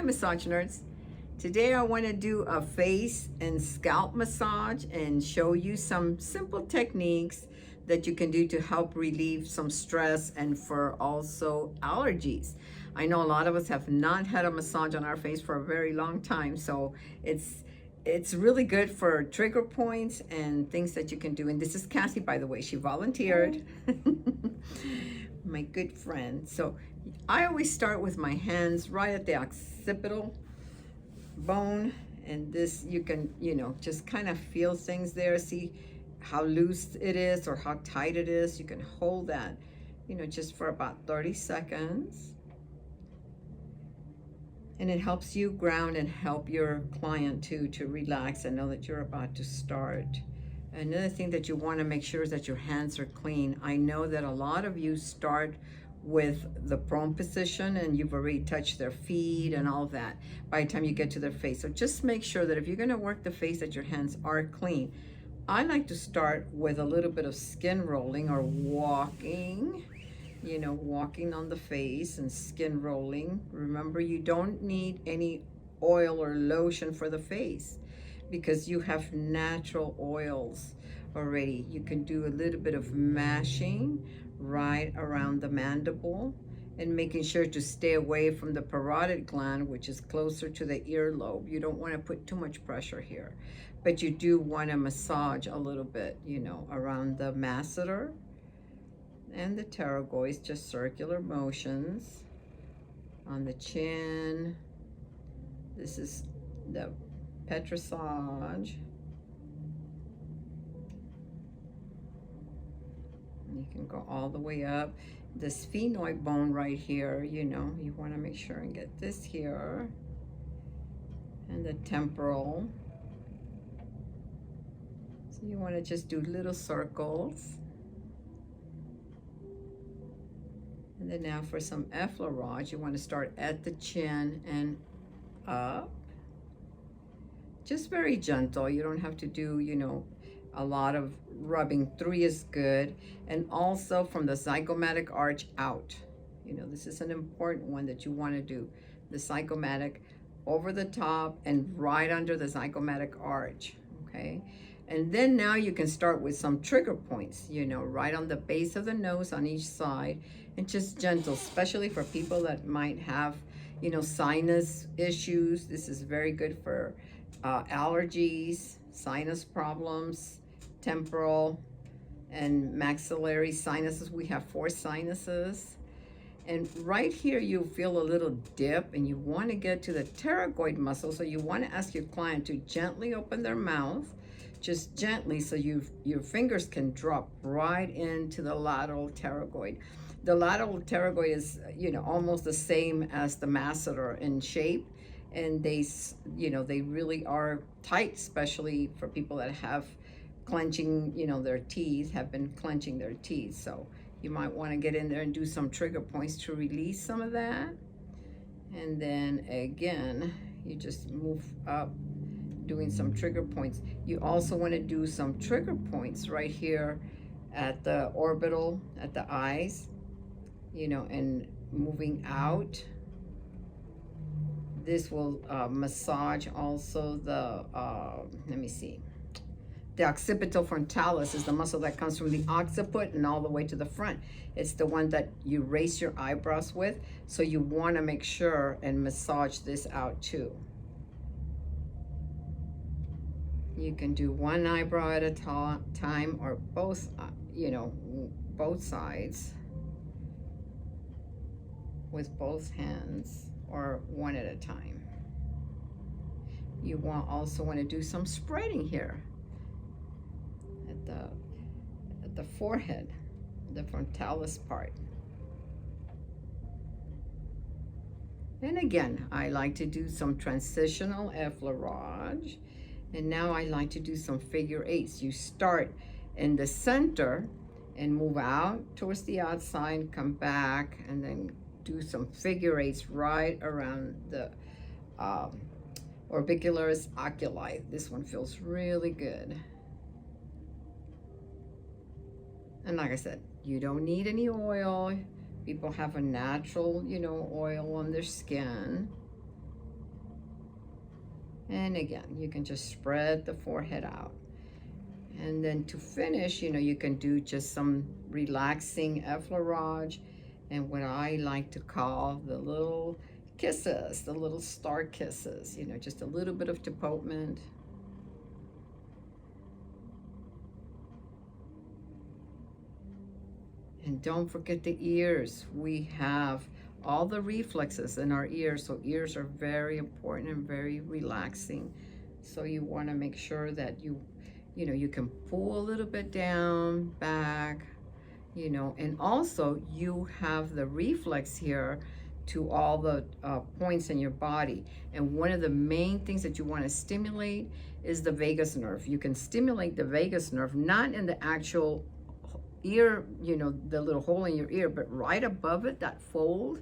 Hi massage nerds. Today I want to do a face and scalp massage and show you some simple techniques that you can do to help relieve some stress and for also allergies. I know a lot of us have not had a massage on our face for a very long time, so it's really good for trigger points and things that you can do. And this is Cassie, by the way. She volunteered. My good friend. So I always start with my hands right at the occipital bone, and this you can, just kind of feel things there. See how loose it is or how tight it is. You can hold that, just for about 30 seconds. And it helps you ground and help your client too to relax and know that you're about to start. Another thing that you want to make sure is that your hands are clean. I know that a lot of you start with the prone position and you've already touched their feet and all that by the time you get to their face. So just make sure that if you're going to work the face, that your hands are clean. I like to start with a little bit of skin rolling or walking, walking on the face and skin rolling. Remember, you don't need any oil or lotion for the face because you have natural oils already. You can do a little bit of mashing right around the mandible and making sure to stay away from the parotid gland, which is closer to the earlobe. You don't want to put too much pressure here, but you do want to massage a little bit, around the masseter and the pterygoids, just circular motions on the chin. This is the petrissage. You can go all the way up. The sphenoid bone right here, you want to make sure and get this here. And the temporal. So you want to just do little circles. And then now for some effleurage, you want to start at the chin and up. Just very gentle. You don't have to do, a lot of rubbing. 3 is good. And also from the zygomatic arch out. This is an important one that you want to do. The zygomatic over the top and right under the zygomatic arch, okay? And then now you can start with some trigger points, right on the base of the nose on each side, and just gentle, especially for people that might have, sinus issues. This is very good for allergies, sinus problems, temporal and maxillary sinuses. We have 4 sinuses. And right here you feel a little dip and you want to get to the pterygoid muscle. So you want to ask your client to gently open their mouth, just gently, so your fingers can drop right into the lateral pterygoid. The lateral pterygoid is, almost the same as the masseter in shape. And they really are tight, especially for people that have clenching, their teeth, have been clenching their teeth. So you might want to get in there and do some trigger points to release some of that. And then again, you just move up, doing some trigger points. You also want to do some trigger points right here at the orbital, at the eyes, and moving out. This will massage also the, let me see. The occipital frontalis is the muscle that comes from the occiput and all the way to the front. It's the one that you raise your eyebrows with. So you want to make sure and massage this out too. You can do one eyebrow at a time or both, both sides with both hands, or one at a time. You also want to do some spreading here at the forehead, the frontalis part. And again, I like to do some transitional effleurage. And now I like to do some figure 8s. You start in the center and move out towards the outside, come back, and then do some figure 8s right around the orbicularis oculi. This one feels really good. And like I said, you don't need any oil. People have a natural, oil on their skin. And again, you can just spread the forehead out. And then to finish, you can do just some relaxing effleurage and what I like to call the little kisses, the little star kisses, just a little bit of deportment. And don't forget the ears. We have all the reflexes in our ears, so ears are very important and very relaxing. So you want to make sure that you can pull a little bit down, back, and also you have the reflex here to all the points in your body. And one of the main things that you want to stimulate is the vagus nerve. You can stimulate the vagus nerve, not in the actual ear, the little hole in your ear, but right above it, that fold,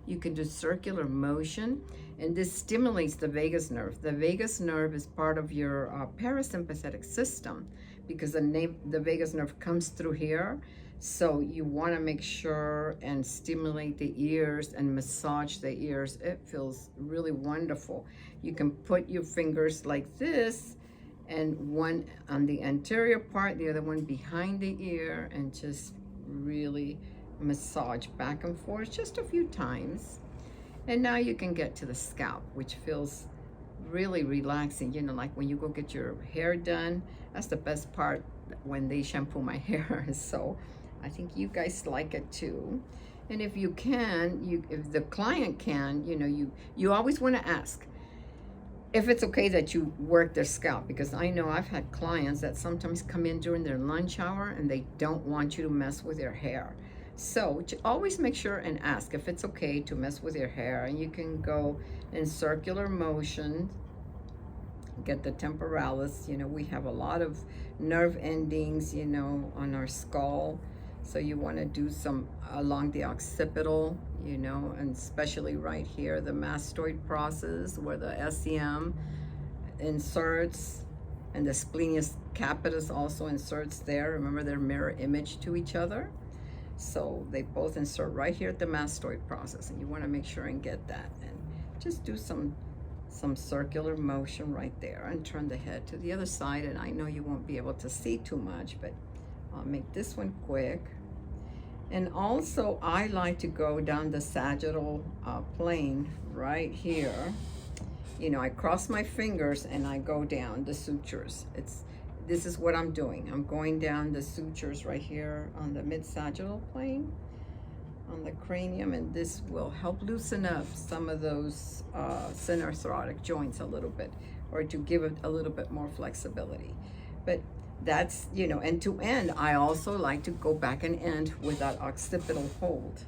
you can do circular motion, and this stimulates the vagus nerve. The vagus nerve is part of your parasympathetic system because the vagus nerve comes through here. So you want to make sure and stimulate the ears and massage the ears. It feels really wonderful. You can put your fingers like this, and one on the anterior part, the other one behind the ear, and just really massage back and forth just a few times. And now you can get to the scalp, which feels really relaxing. Like when you go get your hair done, that's the best part, when they shampoo my hair. So I think you guys like it too. And if you can, if the client can, you always want to ask if it's okay that you work their scalp, because I know I've had clients that sometimes come in during their lunch hour and they don't want you to mess with their hair. So always make sure and ask if it's okay to mess with your hair. And you can go in circular motion, get the temporalis. We have a lot of nerve endings, on our skull. So you want to do some along the occipital, and especially right here, the mastoid process where the SEM inserts, and the splenius capitis also inserts there. Remember, they're mirror image to each other. So they both insert right here at the mastoid process, and you want to make sure and get that. And just do some circular motion right there, and turn the head to the other side. And I know you won't be able to see too much, but I'll make this one quick. And also I like to go down the sagittal plane right here. I cross my fingers and I go down the sutures. This is what I'm doing. I'm going down the sutures right here on the mid-sagittal plane, on the cranium, and this will help loosen up some of those synarthrotic joints a little bit, or to give it a little bit more flexibility. But that's, and to end, I also like to go back and end with that occipital hold.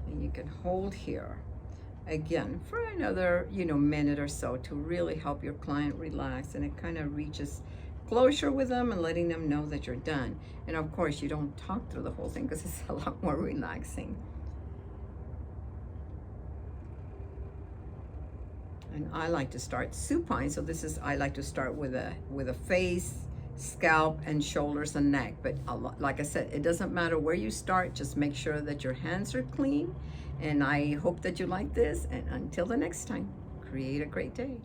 And you can hold here again for another, minute or so, to really help your client relax. And it kind of reaches closure with them and letting them know that you're done. And of course, you don't talk through the whole thing because it's a lot more relaxing. And I like to start supine. So I like to start with a face, scalp, and shoulders and neck. But like I said, it doesn't matter where you start, just make sure that your hands are clean. And I hope that you like this, and until the next time, create a great day.